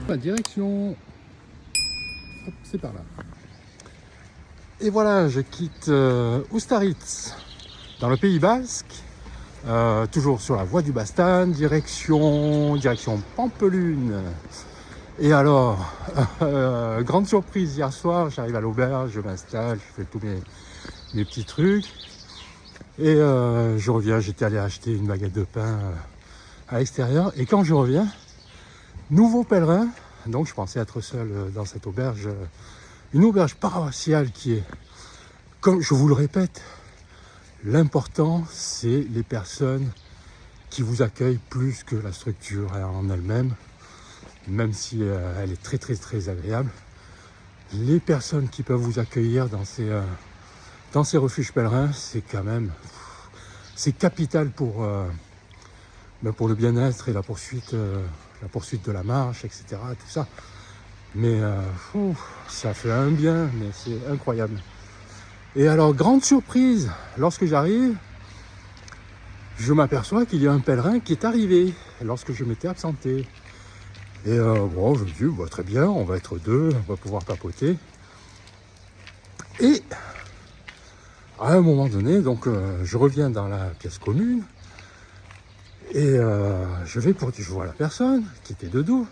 La direction, hop, c'est par là. Et voilà, je quitte Ustaritz, dans le Pays Basque, toujours sur la voie du Bastan, direction Pampelune. Et alors, grande surprise hier soir, j'arrive à l'auberge, je m'installe, je fais tous mes petits trucs. Et je reviens, j'étais allé acheter une baguette de pain à l'extérieur. Et quand je reviens, nouveau pèlerin, donc je pensais être seul dans cette auberge, une auberge paroissiale qui est, comme je vous le répète, l'important c'est les personnes qui vous accueillent plus que la structure en elle-même, même si elle est très agréable. Les personnes qui peuvent vous accueillir dans ces refuges pèlerins, c'est quand même, c'est capital pour le bien-être et la poursuite de la marche, etc. Tout ça. Mais ça fait un bien, mais c'est incroyable. Et alors, grande surprise, lorsque j'arrive, je m'aperçois qu'il y a un pèlerin qui est arrivé lorsque je m'étais absenté. Et bon, je me dis, bah, très bien, on va être deux, on va pouvoir papoter. Et à un moment donné, donc, je reviens dans la pièce commune et je vois la personne qui était de dos.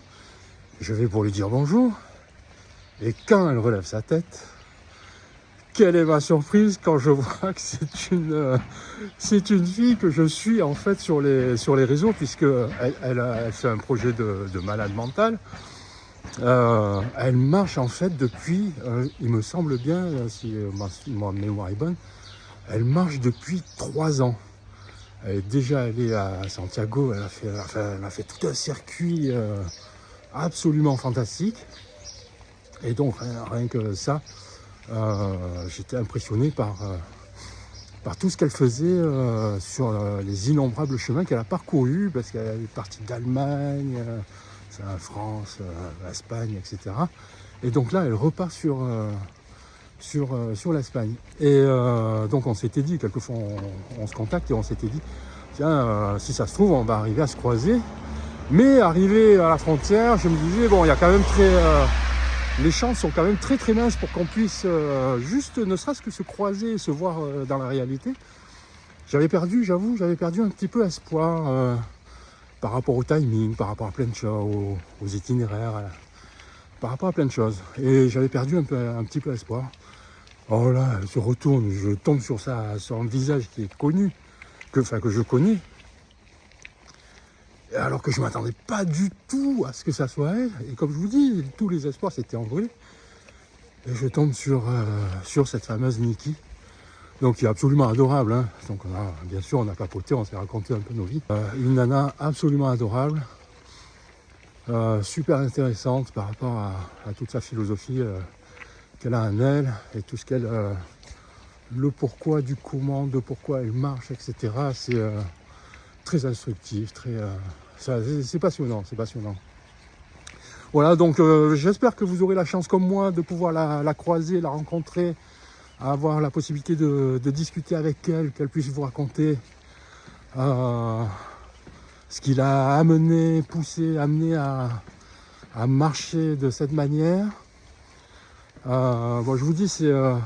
Je vais pour lui dire bonjour. Et quand elle relève sa tête, quelle est ma surprise quand je vois que c'est une fille que je suis en fait sur les réseaux, puisque elle fait un projet de malade mental. Elle marche en fait depuis, il me semble bien, si ma mémoire est bonne, elle marche depuis 3 ans. Elle est déjà allée à Santiago, elle a fait tout un circuit absolument fantastique. Et donc rien que ça, j'étais impressionné par tout ce qu'elle faisait sur les innombrables chemins qu'elle a parcourus, parce qu'elle est partie d'Allemagne, la France, l'Espagne, etc. Et donc là, elle repart sur l'Espagne. Et donc on s'était dit, quelquefois on se contacte et on s'était dit, tiens, si ça se trouve, on va arriver à se croiser. Mais arrivé à la frontière, je me disais, bon, il y a quand même les chances sont quand même très minces pour qu'on puisse juste, ne serait-ce que se croiser et se voir dans la réalité. J'avais perdu un petit peu espoir par rapport au timing, par rapport à plein de choses, aux itinéraires, par rapport à plein de choses. Et j'avais perdu un petit peu espoir. Oh là, elle se retourne, je tombe sur un visage qui est connu, que je connais. Alors que je ne m'attendais pas du tout à ce que ça soit elle. Et comme je vous dis, tous les espoirs s'étaient envolés. Et je tombe sur cette fameuse Niki. Donc qui est absolument adorable. Hein. Donc bien sûr, on a papoté, on s'est raconté un peu nos vies. Une nana absolument adorable. Super intéressante par rapport à toute sa philosophie qu'elle a en elle. Et tout ce qu'elle... le pourquoi du comment, de pourquoi elle marche, etc. C'est très instructif, c'est passionnant, c'est passionnant. Voilà, donc j'espère que vous aurez la chance comme moi de pouvoir la croiser, la rencontrer, avoir la possibilité de discuter avec elle, qu'elle puisse vous raconter ce qui l'a amené à marcher de cette manière. Bon, je vous dis, c'est un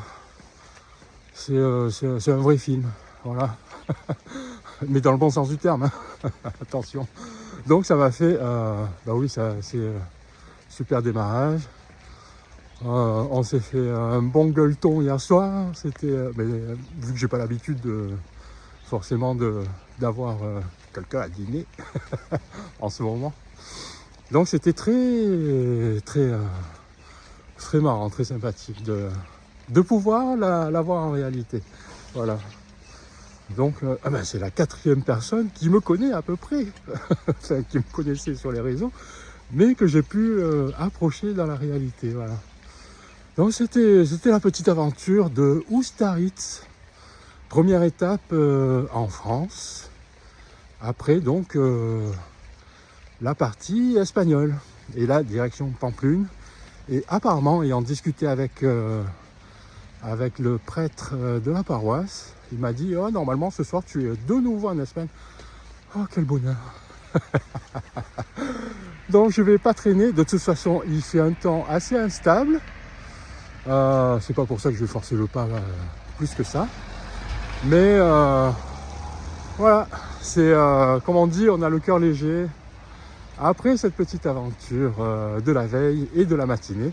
vrai film, voilà. Mais dans le bon sens du terme, hein. Attention. Donc ça m'a fait, bah oui, c'est super démarrage. On s'est fait un bon gueuleton hier soir. C'était, mais vu que j'ai pas l'habitude forcément d'avoir quelqu'un à dîner en ce moment, donc c'était très marrant, très sympathique de pouvoir la voir en réalité. Voilà. Donc, c'est la 4e personne qui me connaît à peu près, enfin, qui me connaissait sur les réseaux, mais que j'ai pu approcher dans la réalité. Voilà. Donc, c'était la petite aventure de Ustaritz, première étape en France. Après, donc, la partie espagnole et la direction Pampelune. Et apparemment, ayant discuté avec le prêtre de la paroisse, il m'a dit, oh, normalement ce soir tu es de nouveau en Espagne. Oh, quel bonheur. Donc je vais pas traîner. De toute façon, il fait un temps assez instable. C'est pas pour ça que je vais forcer le pas plus que ça. Mais voilà, c'est comme on dit, on a le cœur léger. Après cette petite aventure de la veille et de la matinée,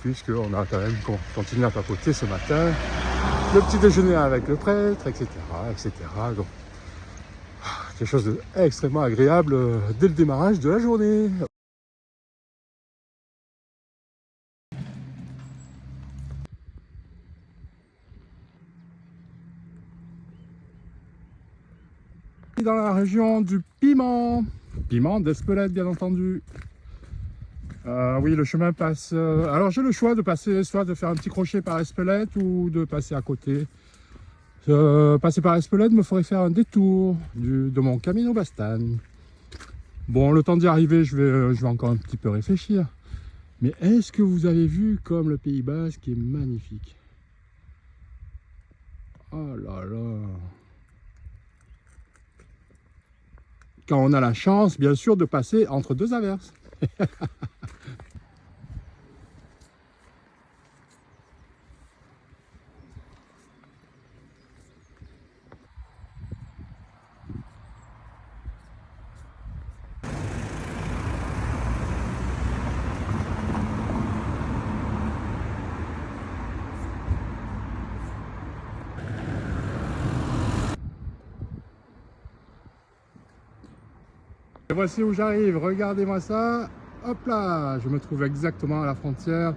puisqu'on a quand même continué à papoter ce matin, le petit déjeuner avec le prêtre, etc. etc. Donc, quelque chose d'extrêmement agréable dès le démarrage de la journée. Dans la région du Piment d'Espelette, bien entendu. Oui, le chemin passe... alors j'ai le choix de passer, soit de faire un petit crochet par Espelette ou de passer à côté. Passer par Espelette me ferait faire un détour de mon Camino Bastane. Bon, le temps d'y arriver, je vais encore un petit peu réfléchir. Mais est-ce que vous avez vu comme le Pays Basque est magnifique? Oh là là! Quand on a la chance, bien sûr, de passer entre deux averses. Et voici où j'arrive, regardez-moi ça. Hop là, je me trouve exactement à la frontière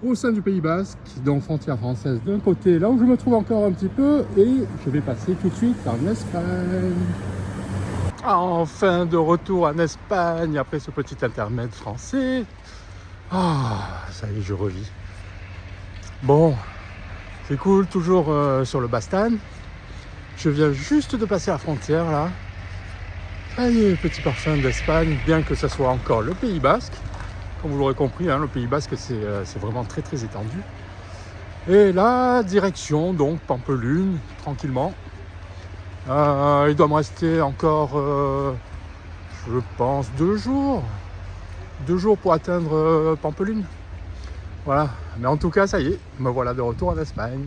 au sein du Pays Basque, donc frontière française d'un côté, là où je me trouve encore un petit peu, et je vais passer tout de suite en Espagne. Enfin de retour en Espagne après ce petit intermède français. Ça y est, je revis. Bon, c'est cool, toujours sur le Bastane. Je viens juste de passer la frontière là. Allez, petit parfum d'Espagne, bien que ce soit encore le Pays Basque. Comme vous l'aurez compris, hein, le Pays Basque, c'est vraiment très très étendu. Et là, direction, donc, Pampelune, tranquillement. Il doit me rester encore, je pense, 2 jours. 2 jours pour atteindre Pampelune. Voilà, mais en tout cas, ça y est, me voilà de retour en Espagne.